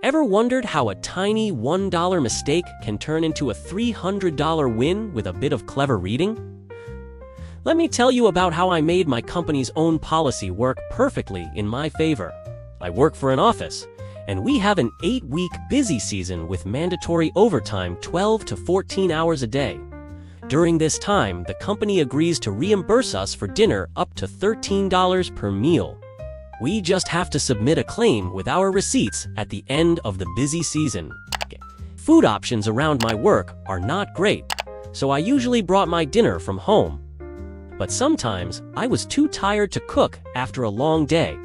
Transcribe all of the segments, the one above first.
Ever wondered how a tiny $1 mistake can turn into a $300 win with a bit of clever reading? Let me tell you about how I made my company's own policy work perfectly in my favor. I work for an office, and we have an 8-week busy season with mandatory overtime 12 to 14 hours a day. During this time, the company agrees to reimburse us for dinner up to $13 per meal. We just have to submit a claim with our receipts at the end of the busy season. Food options around my work are not great, so I usually brought my dinner from home. But sometimes I was too tired to cook after a long day,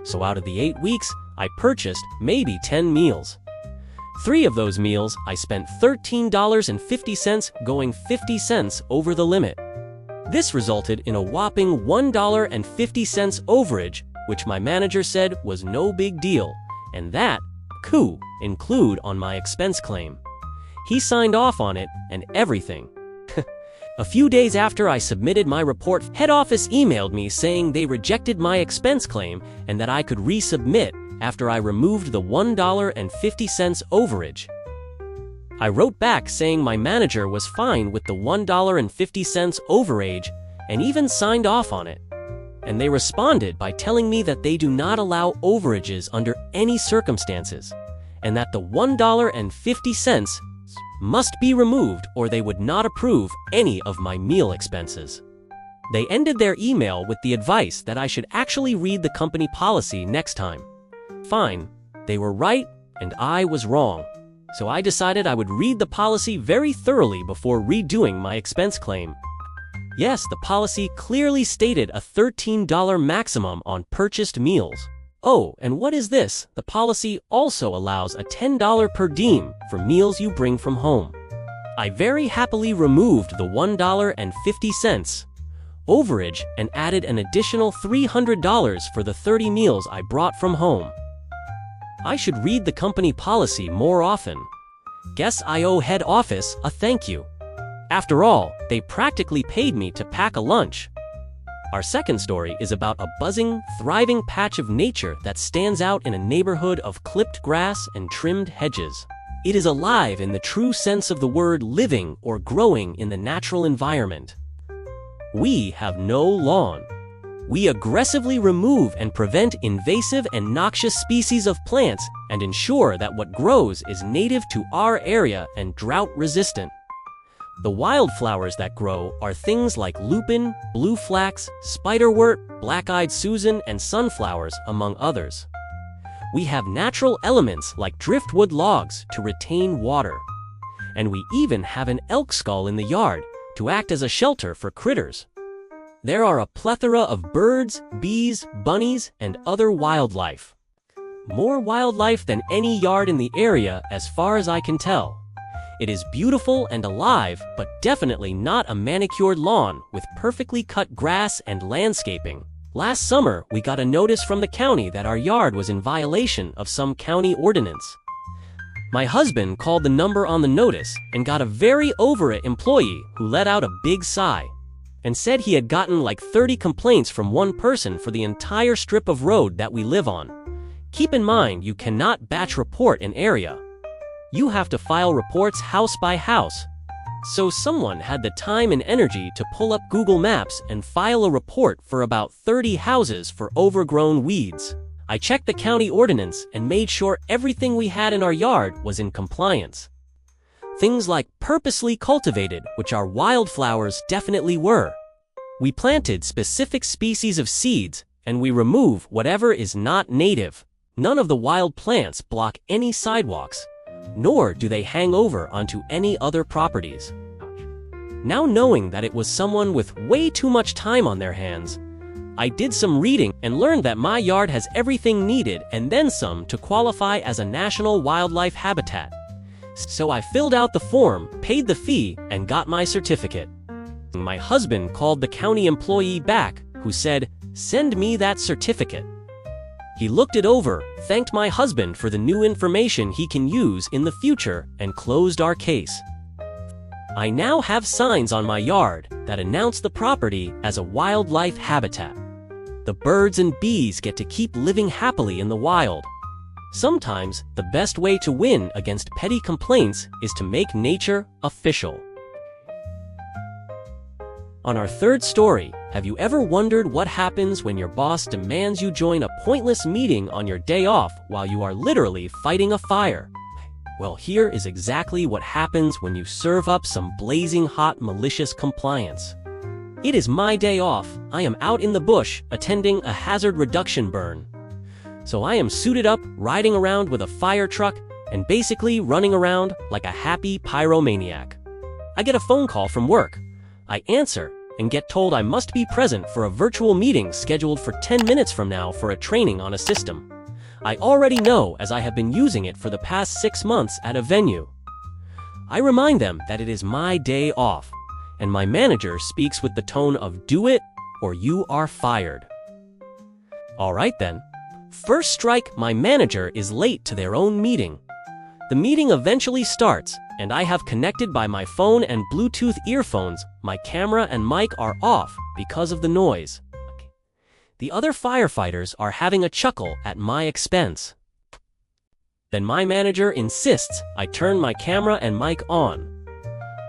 so out of the 8 weeks, I purchased maybe 10 meals. 3 of those meals, I spent $13.50, going 50 cents over the limit. This resulted in a whopping $1.50 overage, which my manager said was no big deal, and that could include on my expense claim. He signed off on it and everything. A few days after I submitted my report, head office emailed me saying they rejected my expense claim and that I could resubmit after I removed the $1.50 overage. I wrote back saying my manager was fine with the $1.50 overage and even signed off on it. And they responded by telling me that they do not allow overages under any circumstances, and that the $1.50 must be removed or they would not approve any of my meal expenses. They ended their email with the advice that I should actually read the company policy next time. Fine, they were right and I was wrong, so I decided I would read the policy very thoroughly before redoing my expense claim. Yes, the policy clearly stated a $13 maximum on purchased meals. Oh, and what is this? The policy also allows a $10 per diem for meals you bring from home. I very happily removed the $1.50 overage and added an additional $300 for the 30 meals I brought from home. I should read the company policy more often. Guess I owe head office a thank you. After all, they practically paid me to pack a lunch. Our second story is about a buzzing, thriving patch of nature that stands out in a neighborhood of clipped grass and trimmed hedges. It is alive in the true sense of the word, living or growing in the natural environment. We have no lawn. We aggressively remove and prevent invasive and noxious species of plants and ensure that what grows is native to our area and drought-resistant. The wildflowers that grow are things like lupin, blue flax, spiderwort, black-eyed Susan, and sunflowers, among others. We have natural elements like driftwood logs to retain water. And we even have an elk skull in the yard to act as a shelter for critters. There are a plethora of birds, bees, bunnies, and other wildlife. More wildlife than any yard in the area as far as I can tell. It is beautiful and alive, but definitely not a manicured lawn with perfectly cut grass and landscaping. Last summer, we got a notice from the county that our yard was in violation of some county ordinance. My husband called the number on the notice and got a very over it employee who let out a big sigh and said he had gotten like 30 complaints from one person for the entire strip of road that we live on. Keep in mind, you cannot batch report an area. You have to file reports house by house. So someone had the time and energy to pull up Google Maps and file a report for about 30 houses for overgrown weeds. I checked the county ordinance and made sure everything we had in our yard was in compliance. Things like purposely cultivated, which our wildflowers definitely were. We planted specific species of seeds, and we remove whatever is not native. None of the wild plants block any sidewalks, nor do they hang over onto any other properties. Now knowing that it was someone with way too much time on their hands, I did some reading and learned that my yard has everything needed and then some to qualify as a national wildlife habitat. So I filled out the form, paid the fee, and got my certificate. My husband called the county employee back, who said, "Send me that certificate." He looked it over, thanked my husband for the new information he can use in the future, and closed our case. I now have signs on my yard that announce the property as a wildlife habitat. The birds and bees get to keep living happily in the wild. Sometimes, the best way to win against petty complaints is to make nature official. On our third story, have you ever wondered what happens when your boss demands you join a pointless meeting on your day off while you are literally fighting a fire? Well, here is exactly what happens when you serve up some blazing hot malicious compliance. It is my day off. I am out in the bush attending a hazard reduction burn. So I am suited up, riding around with a fire truck, and basically running around like a happy pyromaniac. I get a phone call from work. I answer and get told I must be present for a virtual meeting scheduled for 10 minutes from now for a training on a system. I already know, as I have been using it for the past 6 months at a venue. I remind them that it is my day off, and my manager speaks with the tone of "do it or you are fired." All right then. First strike, my manager is late to their own meeting. The meeting eventually starts, and I have connected by my phone and Bluetooth earphones. My camera and mic are off because of the noise. The other firefighters are having a chuckle at my expense. Then my manager insists I turn my camera and mic on.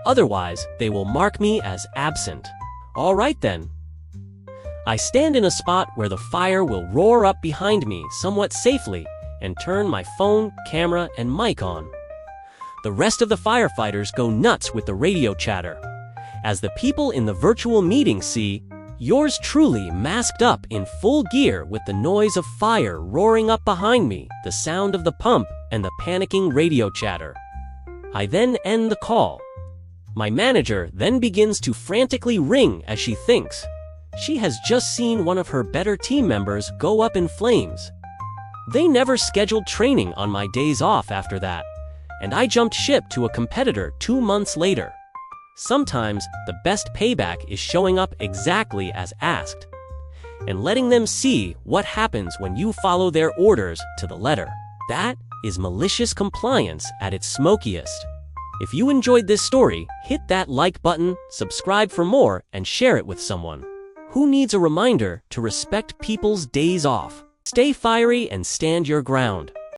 Otherwise, they will mark me as absent. All right then. I stand in a spot where the fire will roar up behind me somewhat safely and turn my phone, camera, and mic on. The rest of the firefighters go nuts with the radio chatter. As the people in the virtual meeting see, yours truly masked up in full gear with the noise of fire roaring up behind me, the sound of the pump, and the panicking radio chatter. I then end the call. My manager then begins to frantically ring as she thinks she has just seen one of her better team members go up in flames. They never scheduled training on my days off after that, and I jumped ship to a competitor 2 months later. Sometimes, the best payback is showing up exactly as asked, and letting them see what happens when you follow their orders to the letter. That is malicious compliance at its smokiest. If you enjoyed this story, hit that like button, subscribe for more, and share it with someone. Who needs a reminder to respect people's days off? Stay fiery and stand your ground.